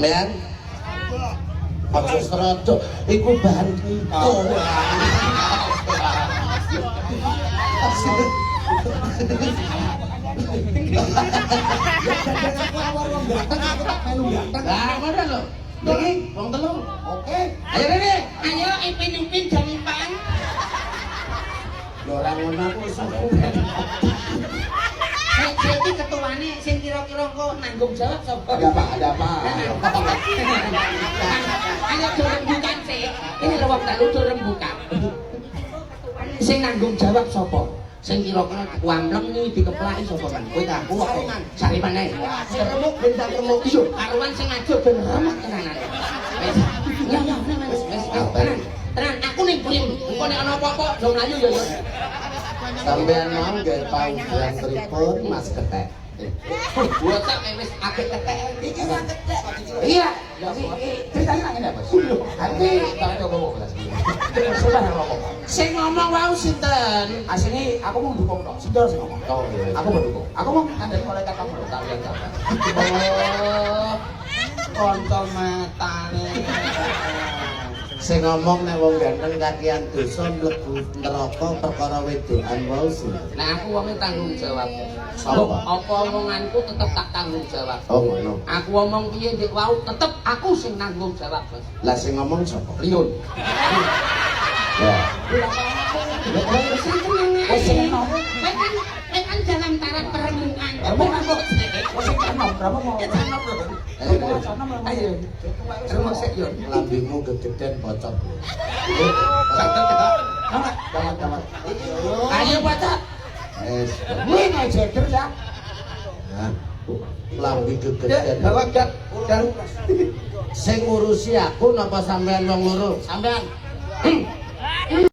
Lian. Aja serodo, iku bahan kita. Lah ngono lho. Iki wong telu. Oke. Ayo Rene. Ayo ipin-ipin jamipan. Lho ora ngono aku wis Jadi ketuane sing kira-kira kok nanggung jawab sapa? ada apa? Ayo do rembukan sih. Ini lho wong telu do rembukan. Sing nanggung jawab sapa? Sing kira-kira kuampleng iki dikeplaki sapa kan? Kowe ta aku kok sari maneh. Remuk bintang remuk iso. Karuan sing ngajo ben remet tenanan. Wis. Ya wis tenan. Tenan aku ning prim. Engko nek ana apa-apa do mlayu ya ya. Sampeyan mau gawe paugeran tripun Mas Ketek. Bocah wis akeh ketek. Iki ora ketek. Iya. Ceritane nang ngene, Mas. Nanti tak ngomong belas. Sudah ngomong. Sing ngomong wau sinten? Asine aku mau dukung tok. Sendal sing ngomong. Oh, iya. Aku mau dukung. Aku mau ngandani malaikat kamu lho, kalian kapan. Oh. Kanca matane. Sing ngomong nek wong ganteng kakian dosa mlebu neraka perkara wedokan wae sih. Nah aku wonge tanggung jawab. Apa? Apa omonganku tetep tak tanggung jawab. Oh ngono. Aku ngomong piye ndek wau tetep aku sing nanggung jawab, Bos. Lah sing ngomong sapa? Liun. Ya. Wis sing ngomong. Kowe kan jalan tarat perenungan. Ngomong aku. Wis kanom, berapa mau? Ayo. Terus sik yo. Lambemu gegeden bocor. Kamat. Ayo bocah. Wis. Kuwi ngejeger ya. Nah, lambi gegeden. Bawa gat dan Sing ngurusi aku napa sampean wong loro? sampean.